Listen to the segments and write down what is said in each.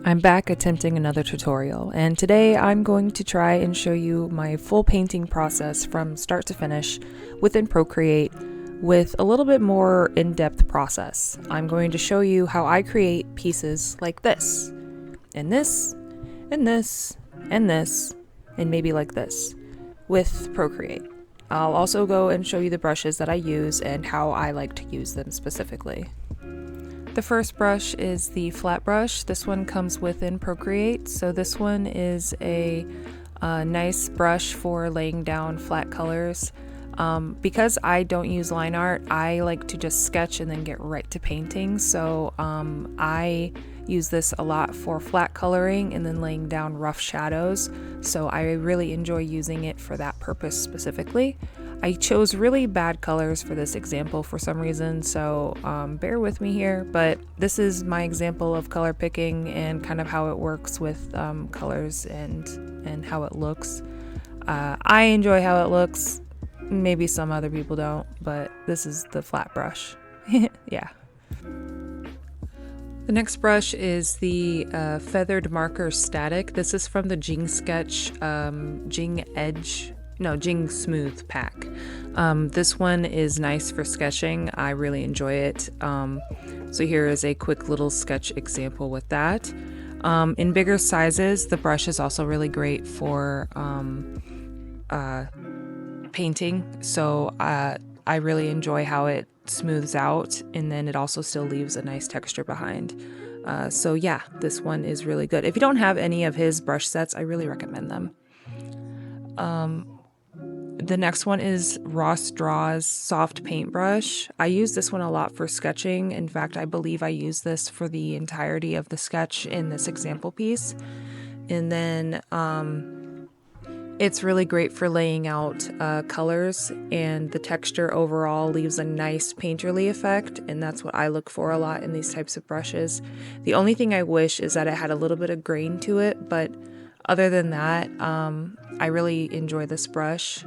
I'm back attempting another tutorial, and today I'm going to try and show you my full painting process from start to finish within Procreate with a little bit more in-depth process. I'm going to show you how I create pieces like this, and this, and this, and this, and maybe like this with Procreate. I'll also go and show you the brushes that I use and how I like to use them specifically. The first brush is the flat brush. This one comes within Procreate, so this one is a nice brush for laying down flat colors. Because I don't use line art, I like to just sketch and then get right to painting, so I use this a lot for flat coloring and then laying down rough shadows, so I really enjoy using it for that purpose specifically. I chose really bad colors for this example for some reason, so bear with me here, but this is my example of color picking and kind of how it works with colors and how it looks. I enjoy how it looks. Maybe some other people don't, but this is the flat brush. Yeah. The next brush is the Feathered Marker Static. This is from the Jing Sketch Jing Smooth pack. This one is nice for sketching. I really enjoy it. So here is a quick little sketch example with that. In bigger sizes, the brush is also really great for painting. So I really enjoy how it smooths out, and then it also still leaves a nice texture behind. So yeah, this one is really good. If you don't have any of his brush sets, I really recommend them. The next one is BrittniDraws Soft Paintbrush. I use this one a lot for sketching. In fact, I believe I use this for the entirety of the sketch in this example piece. And then it's really great for laying out colors, and the texture overall leaves a nice painterly effect, and that's what I look for a lot in these types of brushes. The only thing I wish is that it had a little bit of grain to it, but other than that, I really enjoy this brush.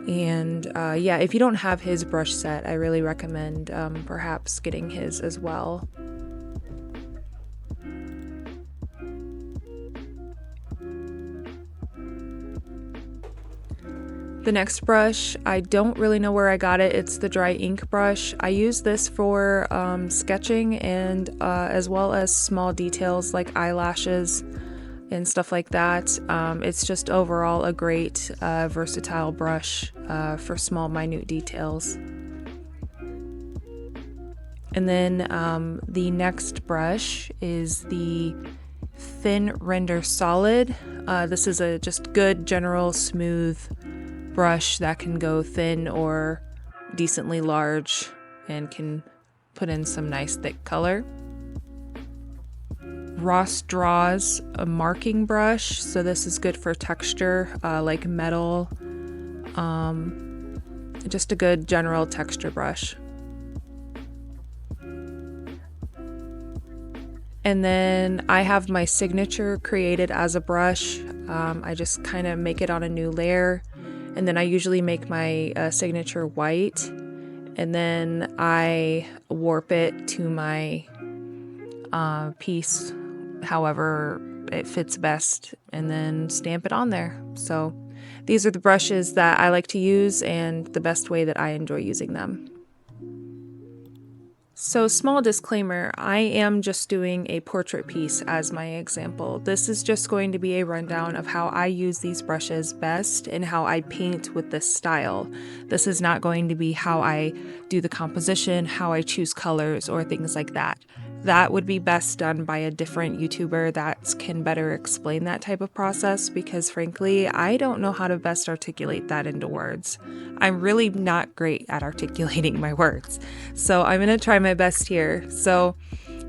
And yeah, if you don't have his brush set, I really recommend perhaps getting his as well. The next brush, I don't really know where I got it. It's the dry ink brush. I use this for sketching and as well as small details like eyelashes and stuff like that. It's just overall a great versatile brush for small minute details. And then the next brush is the Thin Render Solid. This is a just good general smooth brush that can go thin or decently large and can put in some nice thick color. BrittniDraws a marking brush, so this is good for texture like metal, just a good general texture brush. And then I have my signature created as a brush. I just kind of make it on a new layer, and then I usually make my signature white, and then I warp it to my piece however it fits best, and then stamp it on there. So these are the brushes that I like to use and the best way that I enjoy using them. So small disclaimer, I am just doing a portrait piece as my example. This is just going to be a rundown of how I use these brushes best and how I paint with this style. This is not going to be how I do the composition, how I choose colors, or things like that. That would be best done by a different YouTuber that can better explain that type of process, because frankly, I don't know how to best articulate that into words. I'm really not great at articulating my words, so I'm going to try my best here. So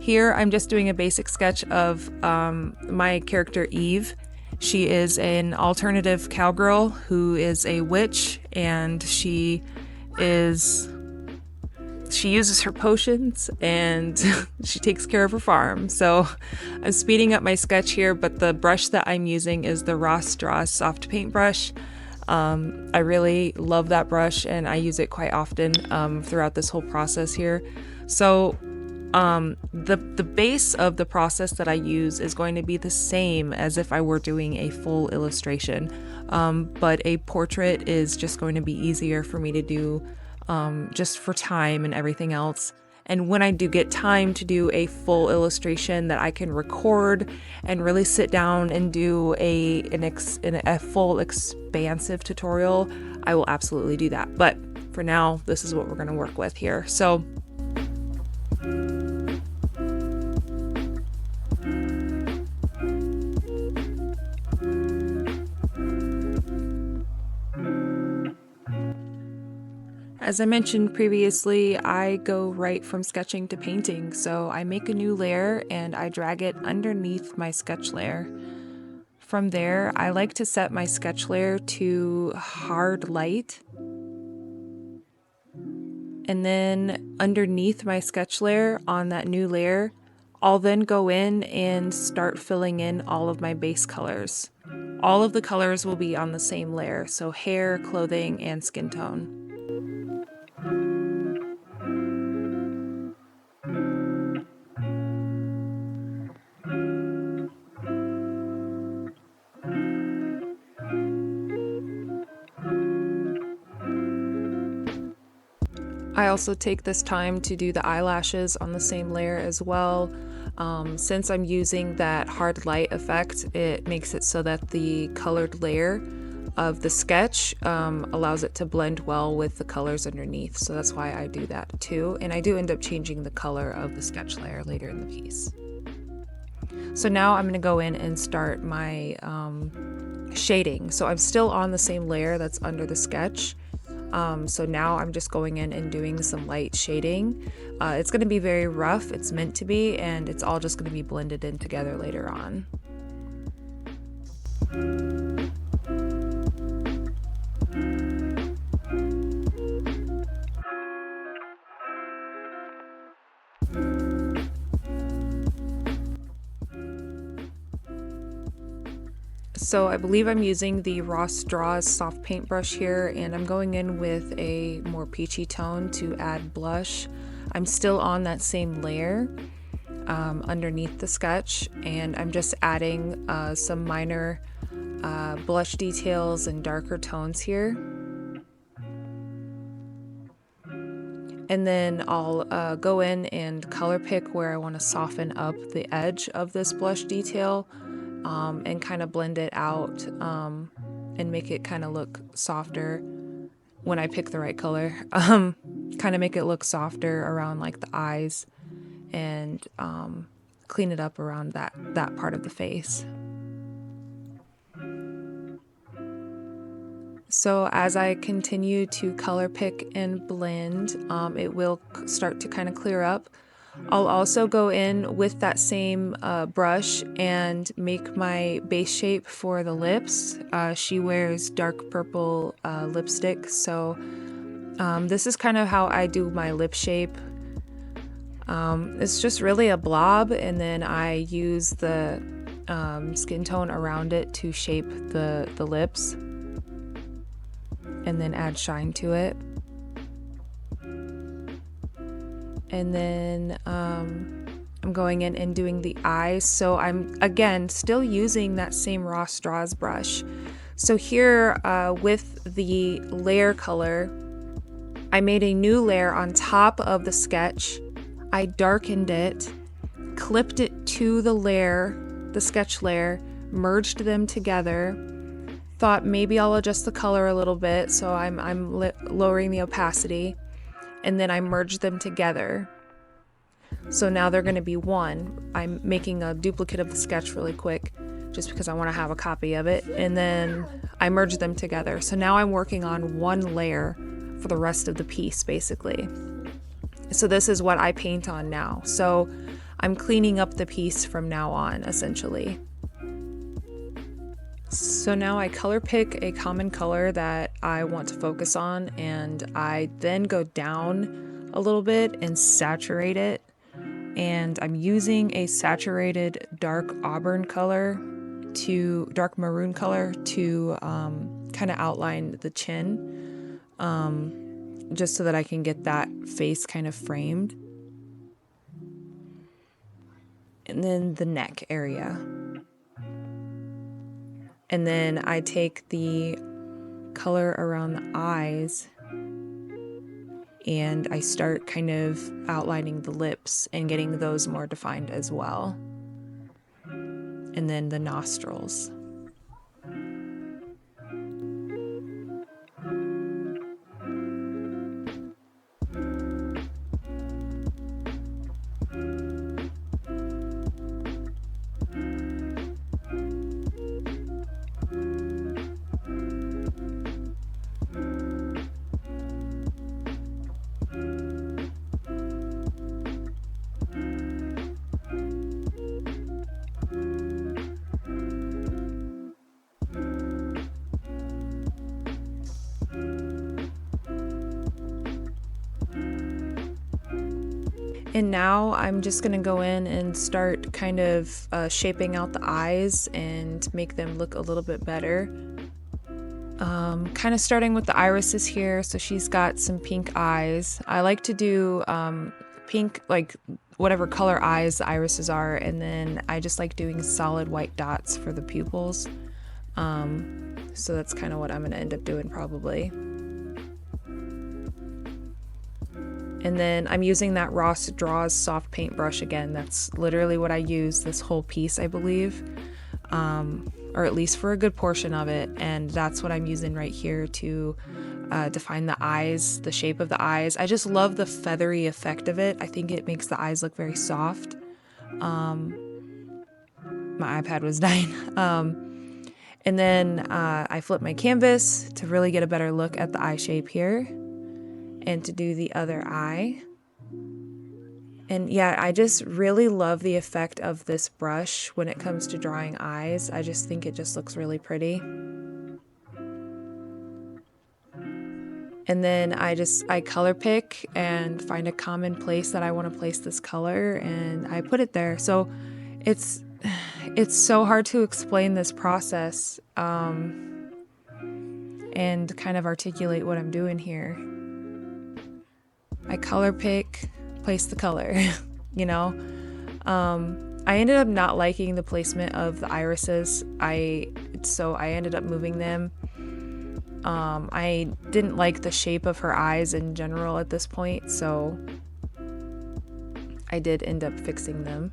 here I'm just doing a basic sketch of my character Eve. She is an alternative cowgirl who is a witch, and she uses her potions and she takes care of her farm. So I'm speeding up my sketch here, but the brush that I'm using is the BrittniDraws Soft Paint brush. I really love that brush and I use it quite often throughout this whole process here. So The base of the process that I use is going to be the same as if I were doing a full illustration, but a portrait is just going to be easier for me to do, just for time and everything else. And when I do get time to do a full illustration that I can record and really sit down and do a full expansive tutorial, I will absolutely do that. But for now, this is what we're going to work with here. So as I mentioned previously, I go right from sketching to painting, so I make a new layer and I drag it underneath my sketch layer. From there, I like to set my sketch layer to hard light. And then underneath my sketch layer on that new layer, I'll then go in and start filling in all of my base colors. All of the colors will be on the same layer, so hair, clothing, and skin tone. I also take this time to do the eyelashes on the same layer as well. Since I'm using that hard light effect, it makes it so that the colored layer of the sketch allows it to blend well with the colors underneath. So that's why I do that too. And I do end up changing the color of the sketch layer later in the piece. So now I'm going to go in and start my shading. So I'm still on the same layer that's under the sketch. So now I'm just going in and doing some light shading. It's going to be very rough, it's meant to be, and it's all just going to be blended in together later on. So I believe I'm using the BrittniDraws soft paintbrush here, and I'm going in with a more peachy tone to add blush. I'm still on that same layer underneath the sketch, and I'm just adding some minor blush details and darker tones here. And then I'll go in and color pick where I want to soften up the edge of this blush detail. And kind of blend it out and make it kind of look softer when I pick the right color. Kind of make it look softer around like the eyes and clean it up around that part of the face. So as I continue to color pick and blend, it will start to kind of clear up. I'll also go in with that same brush and make my base shape for the lips. She wears dark purple lipstick, so this is kind of how I do my lip shape. It's just really a blob, and then I use the skin tone around it to shape the lips and then add shine to it. And then I'm going in and doing the eyes. So I'm, again, still using that same BrittniDraws brush. So here with the layer color, I made a new layer on top of the sketch. I darkened it, clipped it to the layer, the sketch layer, merged them together. Thought maybe I'll adjust the color a little bit, so I'm lowering the opacity. And then I merge them together. So now they're going to be one. I'm making a duplicate of the sketch really quick just because I want to have a copy of it. And then I merge them together. So now I'm working on one layer for the rest of the piece, basically. So this is what I paint on now. So I'm cleaning up the piece from now on, essentially. So now I color pick a common color that I want to focus on, and I then go down a little bit and saturate it. And I'm using a saturated dark maroon color to kind of outline the chin, just so that I can get that face kind of framed. and then the neck area. And then I take the color around the eyes and I start kind of outlining the lips and getting those more defined as well. And then the nostrils. And now I'm just going to go in and start kind of shaping out the eyes and make them look a little bit better. Kind of starting with the irises here. So she's got some pink eyes. I like to do pink, like whatever color eyes the irises are. And then I just like doing solid white dots for the pupils. So that's kind of what I'm going to end up doing probably. And then I'm using that BrittniDraws soft paint brush again. That's literally what I use this whole piece, I believe, or at least for a good portion of it. And that's what I'm using right here to define the eyes, the shape of the eyes. I just love the feathery effect of it. I think it makes the eyes look very soft. My iPad was dying. And then I flip my canvas to really get a better look at the eye shape here. And to do the other eye. And yeah, I just really love the effect of this brush when it comes to drawing eyes. I just think it just looks really pretty. And then I color pick and find a common place that I want to place this color and I put it there. So it's so hard to explain this process and kind of articulate what I'm doing here. I color pick, place the color, you know. I ended up not liking the placement of the irises, so I ended up moving them. I didn't like the shape of her eyes in general at this point, so I did end up fixing them.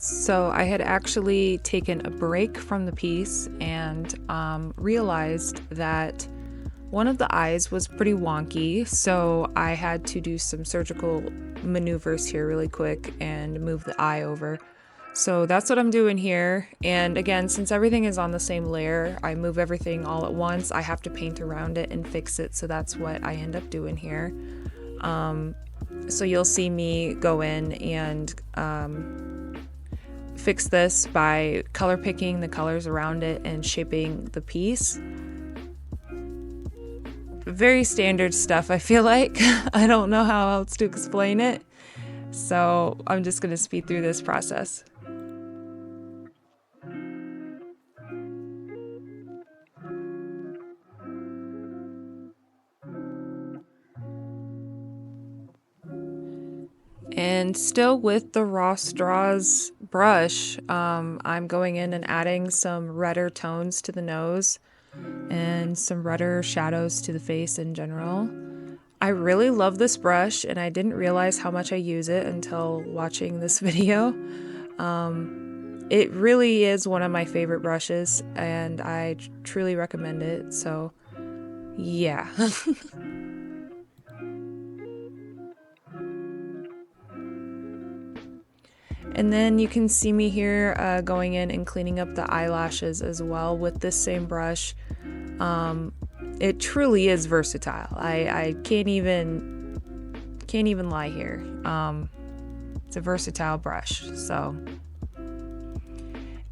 So I had actually taken a break from the piece and realized that one of the eyes was pretty wonky, so I had to do some surgical maneuvers here really quick and move the eye over. So that's what I'm doing here. And again, since everything is on the same layer, I move everything all at once. I have to paint around it and fix it, so that's what I end up doing here. So you'll see me go in and fix this by color picking the colors around it and shaping the piece. Very standard stuff, I feel like. I don't know how else to explain it. So I'm just going to speed through this process. And still with the BrittniDraws brush, I'm going in and adding some redder tones to the nose and some redder shadows to the face in general. I really love this brush and I didn't realize how much I use it until watching this video. It really is one of my favorite brushes and I truly recommend it, so yeah. And then you can see me here going in and cleaning up the eyelashes as well with this same brush. It truly is versatile. I can't even lie here. It's a versatile brush. So,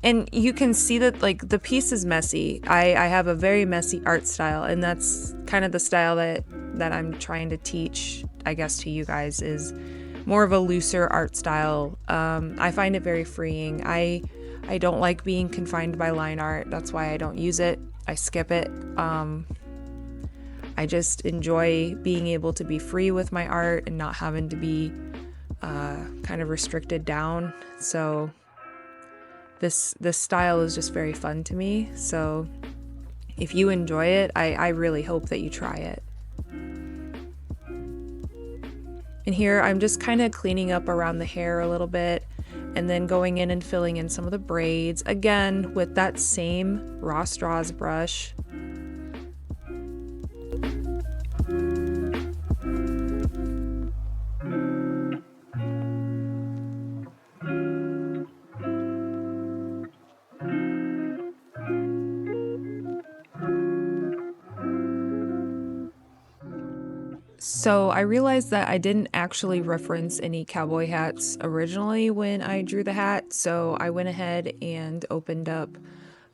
and you can see that like the piece is messy. I have a very messy art style, and that's kind of the style that I'm trying to teach, I guess, to you guys, is more of a looser art style. I find it very freeing. I I don't like being confined by line art. That's why I don't use it. I skip it. I just enjoy being able to be free with my art and not having to be kind of restricted down. So this style is just very fun to me. So if you enjoy it, I really hope that you try it. And here I'm just kind of cleaning up around the hair a little bit and then going in and filling in some of the braids, again with that same Ross Draws brush. So I realized that I didn't actually reference any cowboy hats originally when I drew the hat, so I went ahead and opened up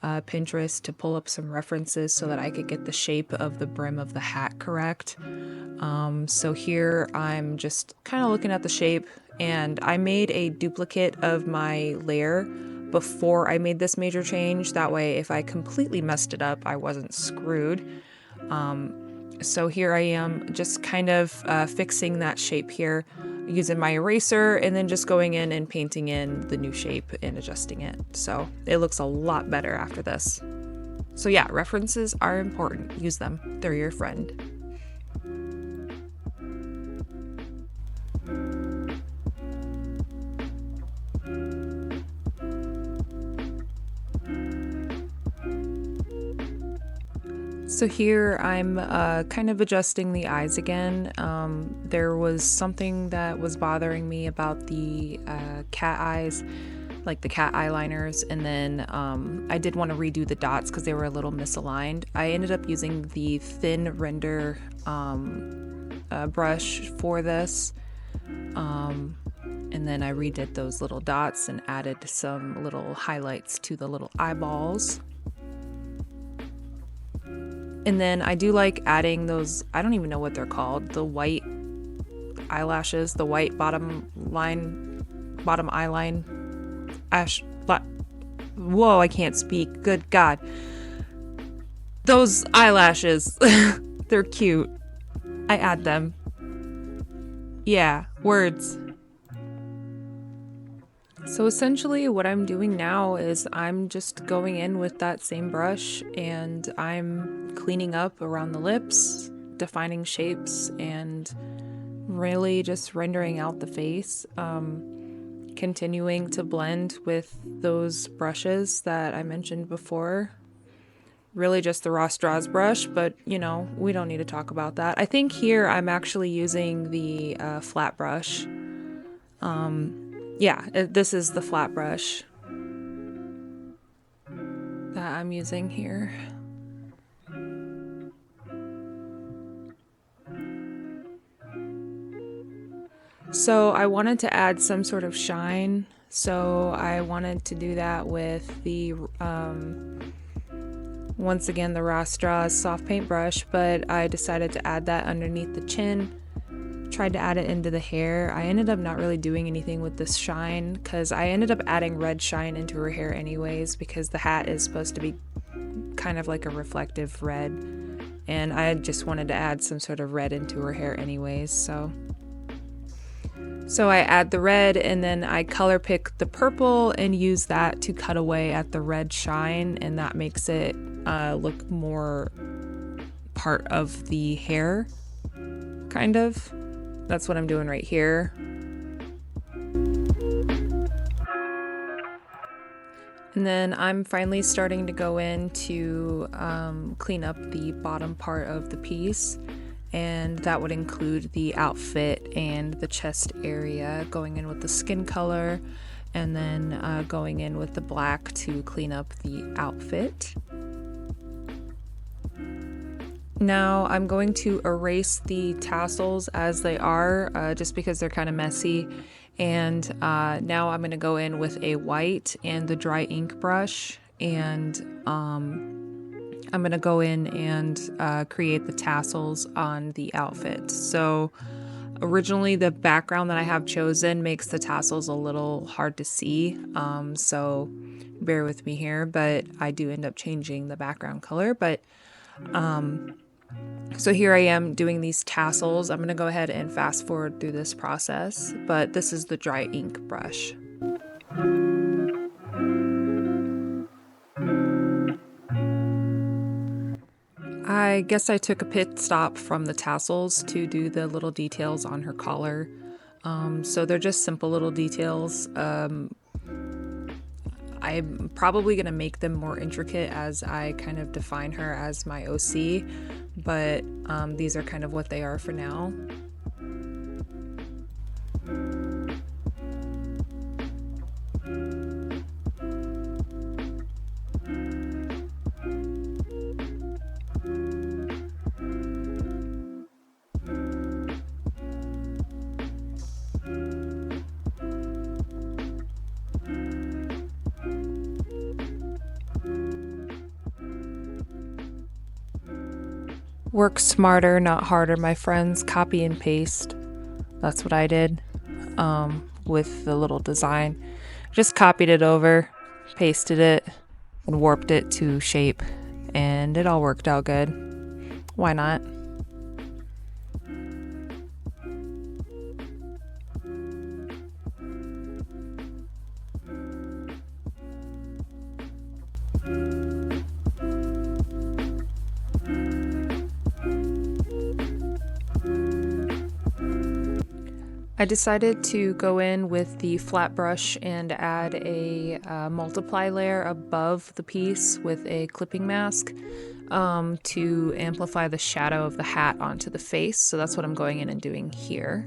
Pinterest to pull up some references so that I could get the shape of the brim of the hat correct. So here I'm just kind of looking at the shape, and I made a duplicate of my layer before I made this major change. That way, if I completely messed it up, I wasn't screwed. So here I am just kind of fixing that shape here using my eraser and then just going in and painting in the new shape and adjusting it. So it looks a lot better after this. So yeah, references are important. Use them. They're your friend. So here I'm kind of adjusting the eyes again. There was something that was bothering me about the cat eyes, like the cat eyeliners, and then I did want to redo the dots because they were a little misaligned. I ended up using the thin render brush for this, and then I redid those little dots and added some little highlights to the little eyeballs. And then I do like adding those, I don't even know what they're called, the white eyelashes, the white bottom eyeline, whoa, I can't speak, good God. Those eyelashes, they're cute. I add them. Yeah, words. So essentially what I'm doing now is I'm just going in with that same brush and I'm cleaning up around the lips, defining shapes, and really just rendering out the face, continuing to blend with those brushes that I mentioned before. Really just the Ross Draws brush, but you know, we don't need to talk about that. I think here I'm actually using the flat brush. Yeah, this is the flat brush that I'm using here. So I wanted to add some sort of shine, so I wanted to do that with the, once again, the Ross Draws soft paint brush, but I decided to add that underneath the chin. Tried to add it into the hair. I ended up not really doing anything with this shine because I ended up adding red shine into her hair anyways because the hat is supposed to be kind of like a reflective red, and I just wanted to add some sort of red into her hair anyways. So I add the red and then I color pick the purple and use that to cut away at the red shine, and that makes it look more part of the hair, kind of. That's what I'm doing right here. And then I'm finally starting to go in to clean up the bottom part of the piece, and that would include the outfit and the chest area, going in with the skin color and then going in with the black to clean up the outfit. Now I'm going to erase the tassels as they are, just because they're kind of messy. And now I'm going to go in with a white and the dry ink brush, and I'm going to go in and create the tassels on the outfit. So originally the background that I have chosen makes the tassels a little hard to see. So bear with me here, but I do end up changing the background color. But so here I am doing these tassels. I'm going to go ahead and fast forward through this process, but this is the dry ink brush. I guess I took a pit stop from the tassels to do the little details on her collar. So they're just simple little details. I'm probably going to make them more intricate as I kind of define her as my OC, but these are kind of what they are for now. Work smarter, not harder, my friends. Copy and paste. That's what I did with the little design. Just copied it over, pasted it, and warped it to shape, and it all worked out good. Why not? I decided to go in with the flat brush and add a multiply layer above the piece with a clipping mask to amplify the shadow of the hat onto the face. So that's what I'm going in and doing here.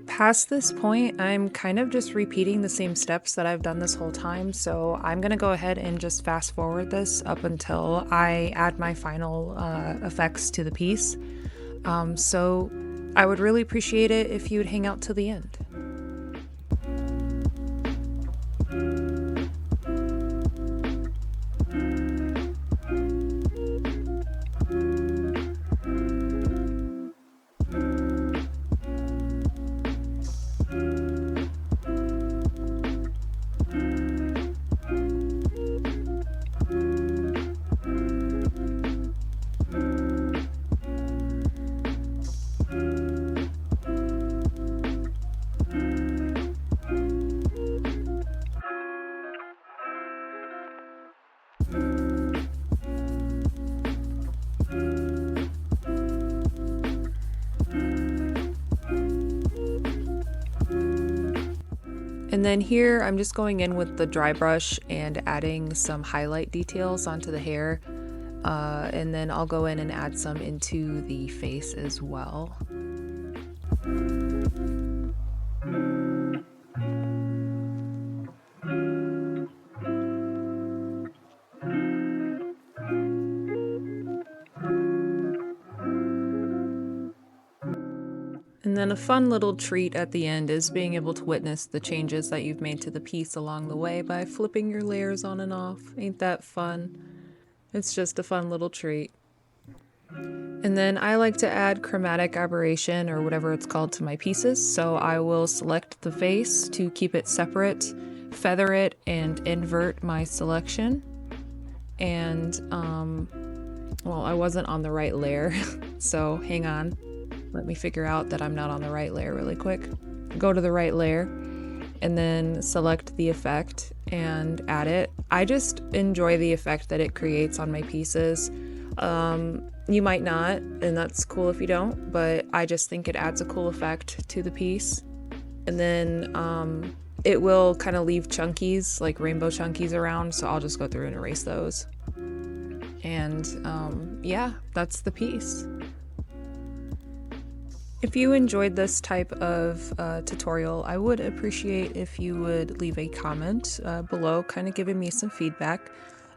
Past this point, I'm kind of just repeating the same steps that I've done this whole time, so I'm going to go ahead and just fast forward this up until I add my final effects to the piece. So I would really appreciate it if you would hang out till the end. And then here I'm just going in with the dry brush and adding some highlight details onto the hair. And then I'll go in and add some into the face as well. And then a fun little treat at the end is being able to witness the changes that you've made to the piece along the way by flipping your layers on and off. Ain't that fun? It's just a fun little treat. And then I like to add chromatic aberration or whatever it's called to my pieces, so I will select the face to keep it separate, feather it, and invert my selection. And, well, I wasn't on the right layer, so hang on. Let me figure out that I'm not on the right layer really quick. Go to the right layer and then select the effect and add it. I just enjoy the effect that it creates on my pieces. You might not, and that's cool if you don't, but I just think it adds a cool effect to the piece. And then it will kind of leave chunkies, like rainbow chunkies around, so I'll just go through and erase those. And yeah, that's the piece. If you enjoyed this type of tutorial, I would appreciate if you would leave a comment below, kind of giving me some feedback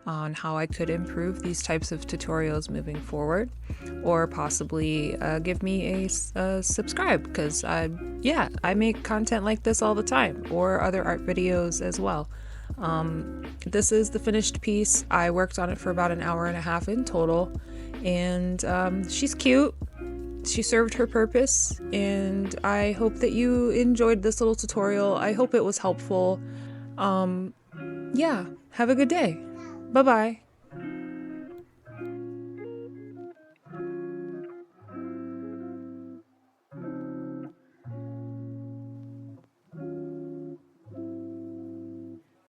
on how I could improve these types of tutorials moving forward, or possibly give me a subscribe, because I make content like this all the time, or other art videos as well. This is the finished piece. I worked on it for about an hour and a half in total, and she's cute. She served her purpose, and I hope that you enjoyed this little tutorial. I hope it was helpful. Yeah, have a good day. Bye-bye.